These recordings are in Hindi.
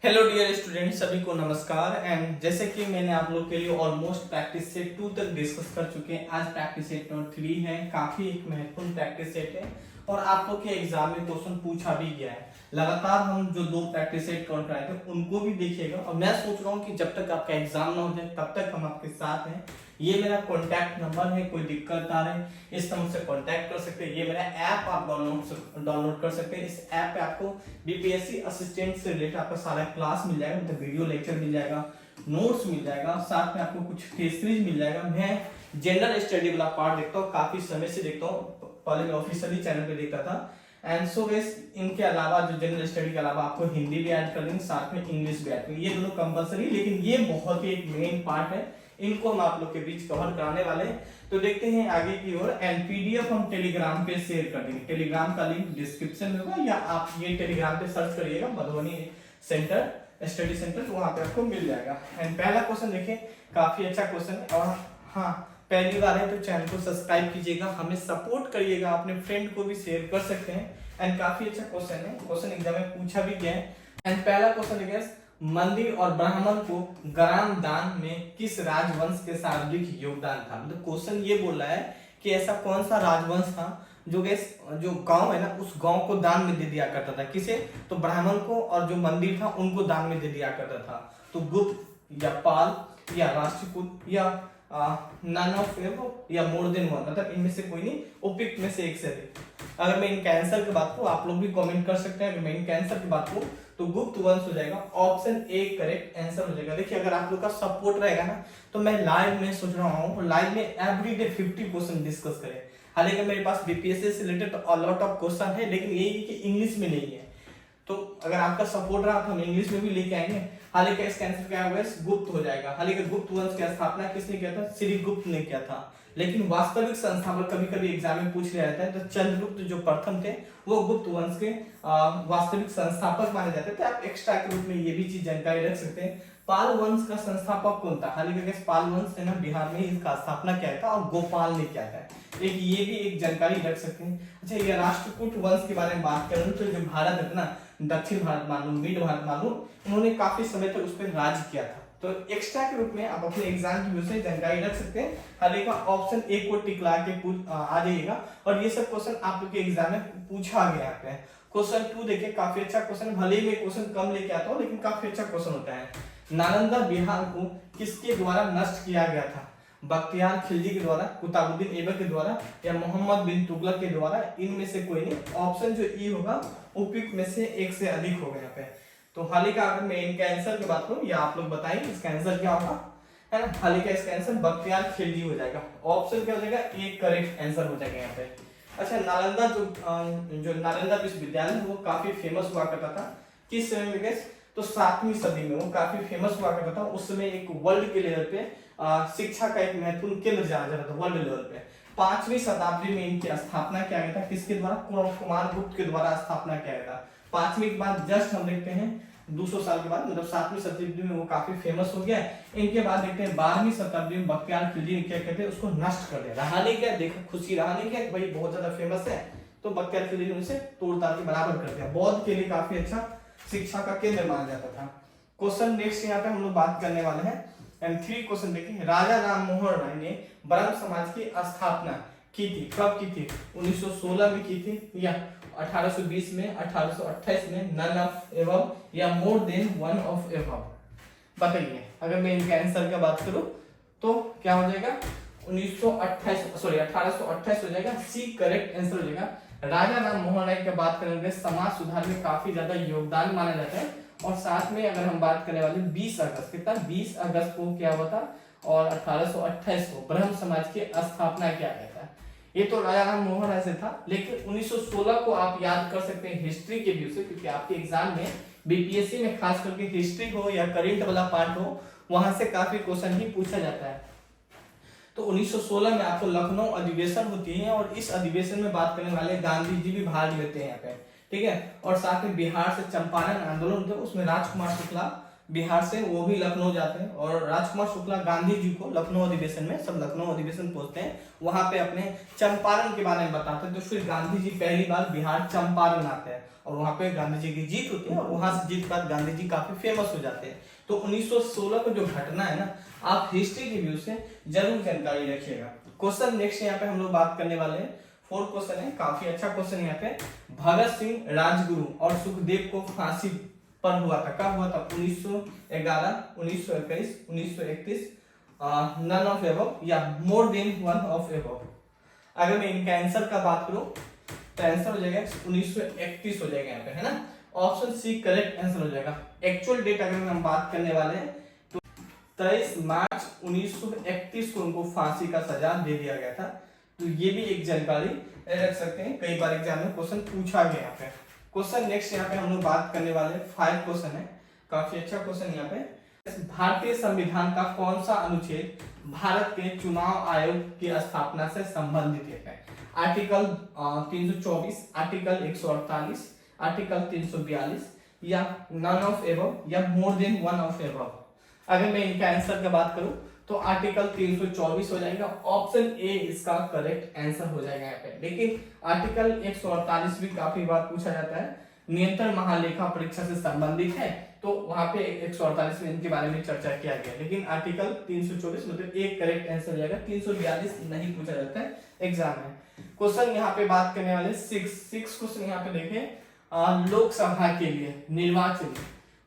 हेलो डियर स्टूडेंट, सभी को नमस्कार। एंड जैसे कि मैंने आप लोग के लिए ऑलमोस्ट प्रैक्टिस सेट 2 तक डिस्कस कर चुके हैं। आज प्रैक्टिस सेट नंबर 3 है। काफी एक महत्वपूर्ण प्रैक्टिस सेट है और आप लोग के एग्जाम में क्वेश्चन पूछा भी गया है। लगातार हम जो 2 प्रैक्टिस सेट कवर कराए थे उनको भी देखिएगा और मैं सोच रहा हूँ कि जब तक आपका एग्जाम ना हो जाए तब तक हम आपके साथ हैं। ये मेरा कॉन्टैक्ट नंबर है, कोई दिक्कत आ रही इस नंबर से कॉन्टैक्ट कर सकते हैं। ये मेरा ऐप आप डाउनलोड कर सकते हैं। इस ऐप पे आपको बीपीएससी असिस्टेंट से रिलेटेड आपका सारा क्लास मिल जाएगा, मतलब वीडियो लेक्चर मिल जाएगा, नोट्स मिल जाएगा, साथ में आपको कुछ केस सीरीज मिल जाएगा। मैं जनरल स्टडी वाला पार्ट देखता हूँ, काफी समय से देखता हूँ, पहले मैं ऑफिशियली चैनल पे देखता था। एंड सो गाइस, इनके अलावा जो जनरल स्टडी के अलावा आपको हिंदी भी ऐड कर देंगे, साथ में इंग्लिश भी ऐड करेंगे। ये दोनों कंपलसरी, लेकिन ये बहुत ही एक मेन पार्ट है, इनको हम आप लोग के बीच कवर कराने वाले हैं। तो देखते हैं आगे की ओर। एंड पीडीएफ हम टेलीग्राम पे शेयर कर देंगे। टेलीग्राम का लिंक डिस्क्रिप्शन में होगा या आप ये टेलीग्राम पे सर्च करिएगा मधुबनी सेंटर स्टडी सेंटर, तो वहां पे आपको मिल जाएगा। एंड पहला क्वेश्चन देखिए, काफी अच्छा क्वेश्चन है। और हाँ, पहली बार है तो चैनल को सब्सक्राइब कीजिएगा, हमें सपोर्ट करिएगा, अपने फ्रेंड को भी शेयर कर सकते हैं। एंड काफी अच्छा क्वेश्चन है, क्वेश्चन एग्जाम में पूछा भी गया है। एंड पहला क्वेश्चन है, मंदिर और ब्राह्मण को ग्राम दान में किस राजवंश के शारीरिक योगदान था। मतलब क्वेश्चन ये बोल रहा है कि ऐसा कौन सा राजवंश था जो जो गांव है ना, उस गांव को दान में दे दिया करता था। किसे? तो ब्राह्मण को, और जो मंदिर था उनको दान में दे दिया करता था। तो गुप्त या पाल या राष्ट्रकूट या नन ऑफ या मोर देन वन, मतलब इनमें से कोई नहीं, उपयुक्त में से एक से अधिक। अगर मैं इनका आंसर की बात करूं, आप लोग भी कमेंट कर सकते हैं। अगर मैं इनका आंसर की बात करूं तो गुप्त वंश हो जाएगा, ऑप्शन ए करेक्ट आंसर हो जाएगा। देखिए, अगर आप लोग का सपोर्ट रहेगा ना तो मैं लाइव में सोच रहा हूँ लाइव में एवरीडे 50 क्वेश्चन डिस्कस करें। हालांकि मेरे पास बीपीएससी से रिलेटेड लॉट ऑफ क्वेश्चन है, लेकिन यही है कि इंग्लिश में नहीं है। तो अगर आपका सपोर्ट रहा तो हम इंग्लिश में भी लेके आएंगे। हालांकि इसका आंसर क्या होगा? गुप्त हो जाएगा। हालांकि गुप्त वंश की स्थापना किसने किया था? श्री गुप्त ने किया था। लेकिन वास्तविक संस्थापक कभी कभी एग्जाम में पूछ लिया जाता है, तो चंद्रगुप्त जो प्रथम थे वो गुप्त वंश के वास्तविक संस्थापक माने जाते थे। आप एक्स्ट्रा के रूप में ये भी चीज जानकारी रख सकते हैं। पाल वंश का संस्थापक कौन था? हालांकि पाल वंश है ना, बिहार में इसका स्थापना किया था और गोपाल ने किया था। एक ये भी एक जानकारी रख सकते हैं। अच्छा, ये राष्ट्रकूट वंश के बारे में बात करें तो जो भारत है ना, दक्षिण भारत मालूम, मिड भारत मालूम, उन्होंने काफी समय तक उस पर राज किया था। तो एक्स्ट्रा के रूप में आप अपने एग्जाम की वजह से जानकारी रख सकते हैं। हालांकि ऑप्शन ए को टिकला के आ जाइएगा। और ये सब क्वेश्चन आप लोग के एग्जाम में पूछा गया है। क्वेश्चन 2 देखिए, काफी अच्छा क्वेश्चन, भले ही मैं क्वेश्चन कम लेके आता हूँ लेकिन काफी अच्छा क्वेश्चन होता है। नालंदा बिहार को किसके द्वारा नष्ट किया गया था? बख्तियार खिलजी के द्वारा, कुतुबुद्दीन ऐबक के द्वारा या मोहम्मद बिन तुगलक के द्वारा? इनमें से कोई नहीं। ऑप्शन जो ई होगा उपयुक्त में से एक से अधिक होगा यहाँ पे। तो हालांकि अगर मैं इनका आंसर की बात करूं या आप लोग बताएं इसका आंसर क्या होगा, है ना? हालांकि इसका आंसर बख्तियार खिलजी हो जाएगा। ऑप्शन क्या हो जाएगा? एक करेक्ट आंसर हो जाएगा यहाँ पे। अच्छा, नालंदा जो नालंदा विश्वविद्यालय वो काफी फेमस हुआ करता था। किस समय में? गैस तो 7वीं सदी में वो काफी फेमस हुआ करता था। उस समय एक वर्ल्ड के लेवल पे शिक्षा का एक महत्वपूर्ण केंद्र जाना जाता था वर्ल्ड लेवल पे। 5वीं शताब्दी में इनकी स्थापना किया गया था। किसके द्वारा? कुमार गुप्त के द्वारा स्थापना किया गया था। 5वीं के बाद जस्ट हम देखते हैं 200 साल के बाद, मतलब 7वीं शताब्दी में वो काफी फेमस हो गया। इनके बाद देखते हैं 12वीं शताब्दी में बख्तियार खिलजी ने क्या कहते हैं, उसको नष्ट कर दिया। रहा नहीं क्या? देखो, खुशी रहा नहीं क्या भाई, बहुत ज्यादा फेमस है, तो बख्तियार खिलजी ने उसे तोड़ ताड़ के बराबर कर दिया। बौद्ध के लिए काफी अच्छा शिक्षा का केंद्र माना जाता था। क्वेश्चन नेक्स्ट यहाँ पे हम लोग बात करने वाले हैं। एंड 3 क्वेश्चन देखिए, राजा राम मोहन राय ने ब्रह्म समाज की स्थापना की थी, कब की थी? 1916 में की थी या 1820 में, 1828 में, नन ऑफ एवं या मोर देन वन ऑफ एवं? बताइए। अगर मैं इनके आंसर की बात करूं तो क्या हो जाएगा? 1828 हो जाएगा। सी करेक्ट आंसर हो जाएगा। राजा राम मोहन राय की बात करेंगे, समाज सुधार में काफी ज्यादा योगदान माना जाता है। और साथ में अगर हम बात करने वाले 20 अगस्त, कितना? 20 अगस्त को क्या हुआ था? और 1828 को ब्रह्म समाज की स्थापना किया गया था। ये तो राजा राम मोहन राय से था। लेकिन 1916 को आप याद कर सकते हैं हिस्ट्री के व्यू से, क्योंकि आपके एग्जाम में बीपीएससी में खास करके हिस्ट्री हो या करेंट वाला पार्ट हो, वहां से काफी क्वेश्चन ही पूछा जाता है। तो 1916 में आपको लखनऊ अधिवेशन होती है और इस अधिवेशन में बात करने वाले गांधी जी भी भाग लेते हैं यहाँ पे, ठीक है। और साथ में बिहार से चंपारण आंदोलन होता है, उसमें राजकुमार शुक्ला बिहार से, वो भी लखनऊ जाते हैं। और राजकुमार शुक्ला गांधी जी को लखनऊ अधिवेशन में, सब लखनऊ अधिवेशन पहुंचते हैं, वहां पे अपने चंपारण के बारे में बताते हैं। तो फिर गांधी जी पहली बार बिहार चंपारण आते हैं और वहां पे गांधी जी की जीत होती है और वहां से जीत के बाद गांधी जी काफी फेमस हो जाते हैं। तो 1916 का जो घटना है ना, आप हिस्ट्री के व्यू से जरूर जानकारी रखिएगा। क्वेश्चन नेक्स्ट यहाँ पे हम लोग बात करने वाले हैं, 4th क्वेश्चन है, काफी अच्छा क्वेश्चन यहाँ पे। भगत सिंह, राजगुरु और सुखदेव को फांसी पर हुआ था, कब हुआ था? 1911, 1921, 1931, नन ऑफ एबव या more than one of above. अगर मैं इनका आंसर का बात करूं तो आंसर हो जाएगा 1931 हो जाएगा यहाँ पे, है ना। ऑप्शन सी करेक्ट आंसर हो जाएगा। एक्चुअल डेट अगर हम बात करने वाले हैं तो 23 मार्च 1931 को उनको फांसी का सजा दे दिया गया था। तो ये भी एक जानकारी रख सकते हैं, कई बार एग्जाम में क्वेश्चन पूछा गया यहाँ पे। क्वेश्चन नेक्स्ट यहाँ पे हम लोग बात करने वाले 5 क्वेश्चन है, काफी अच्छा क्वेश्चन यहाँ पे। भारतीय संविधान का कौन सा अनुच्छेद भारत के चुनाव आयोग की स्थापना से संबंधित है? आर्टिकल 324, आर्टिकल 148, आर्टिकल 342 या नन ऑफ एबव या more than one of above. अगर मैं इनका आंसर की बात करूं तो आर्टिकल 324 हो जाएगा। ऑप्शन ए इसका करेक्ट आंसर हो जाएगा यहाँ पे। लेकिन आर्टिकल 148 भी काफी बार पूछा जाता है, नियंत्रण महालेखा परीक्षा से संबंधित है, तो वहां पे 148 में इनके बारे में चर्चा किया गया। लेकिन आर्टिकल 324 मतलब एक करेक्ट आंसर हो जाएगा, 342 नहीं पूछा जाता है एग्जाम में। क्वेश्चन यहाँ पे बात करने वाले 6 क्वेश्चन यहाँ पे देखें। लोकसभा के लिए निर्वाचन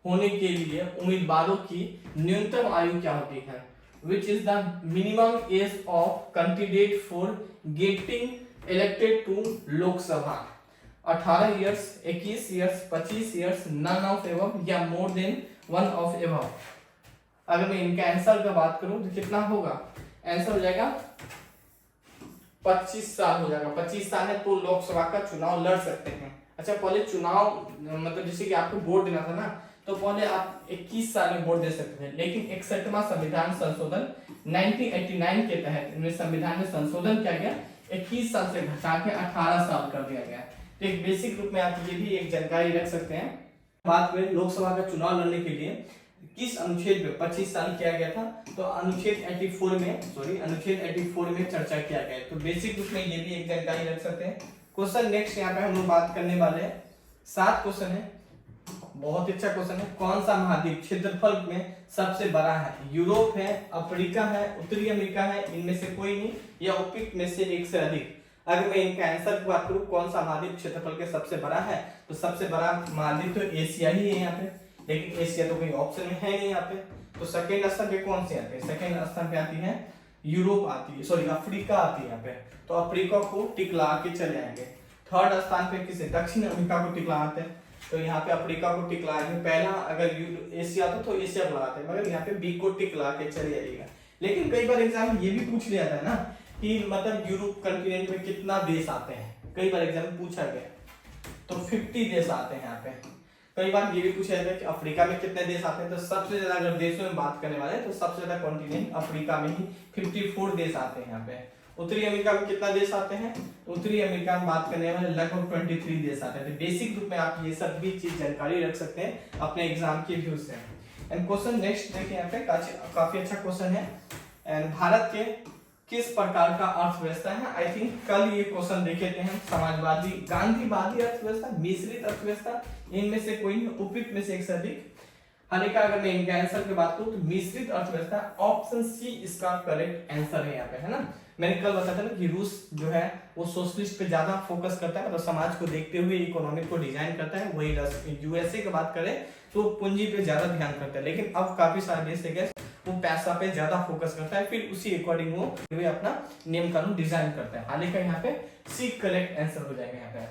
होने के लिए उम्मीदवारों की न्यूनतम आयु क्या होती है? Which is the minimum age of candidate for getting elected to लोक सभा? 18 years, 21 years, 25 years, none of above या more than one of above। अगर मैं इनके आंसर का बात करूं तो कितना होगा? आंसर हो जाएगा 25 साल हो जाएगा। 25 साल है तो लोकसभा का चुनाव लड़ सकते हैं। अच्छा, पहले चुनाव मतलब जैसे कि आपको वोट देना था ना, तो पहले आप 21 साल में वोट दे सकते थे। लेकिन 61वां संविधान संशोधन 1989 के तहत इनमें संविधान में संशोधन किया गया, 21 साल से घटा के 18 साल कर दिया गया। तो एक बेसिक रूप में आप ये भी एक जानकारी रख सकते हैं। बात करें लोकसभा का चुनाव लड़ने के लिए किस अनुच्छेद में 25 साल किया गया था, तो अनुच्छेद 84 में चर्चा किया गया। तो बेसिक रूप में ये भी एक जानकारी रख सकते हैं। क्वेश्चन नेक्स्ट यहाँ पे हम लोग बात करने वाले हैं, 7 क्वेश्चन है, बहुत अच्छा क्वेश्चन है। कौन सा महाद्वीप क्षेत्रफल में सबसे बड़ा है? यूरोप है, अफ्रीका है, उत्तरी अमेरिका है, इनमें से कोई नहीं, या उपयुक्त में से एक से अधिक। अगर मैं इनका आंसर की बात करूं कौन सा महाद्वीप क्षेत्रफल के सबसे बड़ा है, तो सबसे बड़ा महाद्वीप तो एशिया ही है यहाँ पे। लेकिन एशिया तो कोई ऑप्शन में है नहीं यहाँ पे। तो सेकेंड स्थान पे कौन से आते हैं? सेकेंड स्थान पे आती है यूरोप आती है, सॉरी अफ्रीका आती है यहाँ पे। तो अफ्रीका को टिक लगा के चले आएंगे। थर्ड स्थान पे किसे? दक्षिण अमेरिका को टिक लगाते हैं, तो यहाँ पे अफ्रीका को टिक लगाएंगे। पहला अगर एशिया तो एशिया को लगाते हैं, मगर यहाँ पे बी को टिक लगा के चले जाइएगा। लेकिन कई बार एग्जाम ये भी पूछ लिया था ना कि मतलब यूरोप कंटिनेंट में कितना देश आते हैं, कई बार एग्जाम में पूछा गया, तो 50 देश आते हैं यहाँ पे। कई बार ये भी पूछा जाता है कि अफ्रीका में कितने देश आते हैं, तो सबसे ज्यादा अगर देशों में बात करने वाले तो सबसे ज्यादा कॉन्टिनेंट अफ्रीका में ही 54 देश आते हैं यहाँ पे। उत्तरी अमेरिका में कितना देश आते हैं? उत्तरी अमेरिका में बात करने वाले लगभग 23 देश आते हैं। तो बेसिक रूप में आप ये सब भी चीज जानकारी रख सकते हैं अपने एग्जाम के व्यू से। एंड क्वेश्चन नेक्स्ट देखिए यहाँ पे, काफी अच्छा क्वेश्चन है। एंड भारत के किस प्रकार का अर्थव्यवस्था है? आई थिंक कल ये क्वेश्चन देखे थे हम। समाजवादी, गांधीवादी अर्थव्यवस्था, मिश्रित अर्थव्यवस्था, इनमें से कोई नहीं, उपयुक्त में से एक से अधिक। हालांकि अगर मैं इनके आंसर की बात करूं तो मिश्रित अर्थव्यवस्था, ऑप्शन सी इसका करेक्ट आंसर है यहाँ पे, है ना। मैंने कल बताया था ना कि रूस जो है वो सोशलिस्ट पे ज्यादा फोकस करता है, मतलब समाज को देखते हुए इकोनॉमिक को डिजाइन करता है। वही यूएसए की बात करें तो पूंजी पे ज्यादा ध्यान करता है। लेकिन अब काफी सारे देश है वो पैसा पे ज्यादा फोकस करता है, फिर उसी अकॉर्डिंग वो अपना नियम कानून डिजाइन करता है। हालांकि यहाँ पे सी करेक्ट आंसर हो जाएगा यहाँ पे।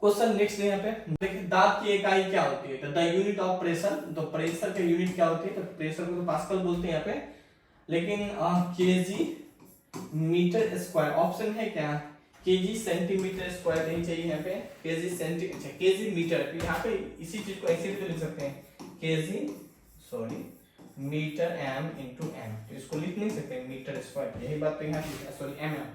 क्वेश्चन नेक्स्ट यहाँ पे देखिए, दाब की इकाई क्या होती है? तो द यूनिट ऑफ प्रेशर, तो प्रेशर की यूनिट क्या होती है? तो प्रेशर को तो पास्कल बोलते हैं यहाँ पे, लेकिन केजी मीटर स्क्वायर ऑप्शन है क्या? केजी सेंटीमीटर स्क्वायर नहीं चाहिए यहाँ पे, केजी सेंटीमीटर, केजी मीटर। तो यहाँ पे इसी चीज को ऐसे भी लिख सकते हैं, KG sorry meter M into M. तो इसको लिख नहीं सकते मीटर स्क्वायर, यही बात तो यहाँ sorry M M,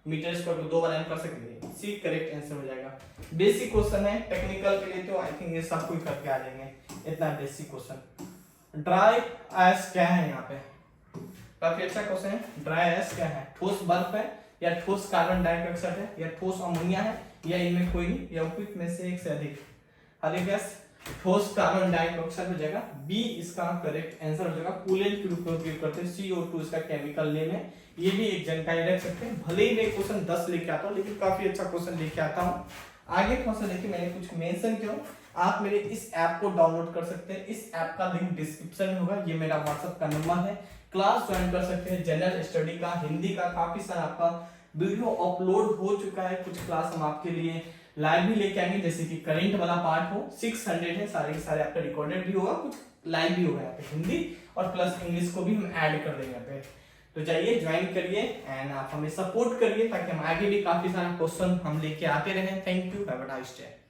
meter square को 2 बार n कर सकते, सी करेक्ट आंसर हो जाएगा। बेसिक क्वेश्चन है, टेक्निकल के लिए तो आई थिंक ये सब कोई करके आ जाएंगे, इतना बेसिक क्वेश्चन। ड्राई आइस क्या है यहाँ पे, काफी अच्छा क्वेश्चन है। ड्राई आइस क्या है, ठोस बर्फ है या ठोस कार्बन डाइऑक्साइड है या ठोस अमोनिया है या इनमें कोई नहीं या उपयुक्त में से एक से अधिक। हर गैस ठोस कार्बन डाइऑक्साइड हो जाएगा, बी इसका करेक्ट आंसर हो जाएगा। कूलेंट के रूप में उपयोग करते हैं, CO2 इसका केमिकल नेम है। ये भी एक जानकारी रख सकते हैं। भले ही मैं क्वेश्चन 10 लेके आता हूँ लेकिन काफी अच्छा क्वेश्चन लेके आता हूँ। आगे कौन सा देखिए, मैंने कुछ मेंशन किया, आप मेरे इस ऐप को डाउनलोड कर सकते हैं। इस ऐप का लिंक डिस्क्रिप्शन में होगा, ये मेरा व्हाट्सएप का नंबर है। क्लास ज्वाइन कर सकते हैं, जनरल स्टडी का, हिंदी का, काफी सारा आपका वीडियो अपलोड हो चुका है। कुछ क्लास हम आपके लिए लाइव भी लेके आएंगे, जैसे कि करंट वाला पार्ट हो, 600 है, सारे के सारे आपका रिकॉर्डेड भी होगा, कुछ लाइव भी होगा यहाँ पे हिंदी और प्लस इंग्लिश को भी हम ऐड कर देंगे यहाँ पे। तो जाइए ज्वाइन करिए एंड आप हमें सपोर्ट करिए ताकि हम आगे भी काफी सारा क्वेश्चन हम लेके आते रहें। Thank you, have a nice day.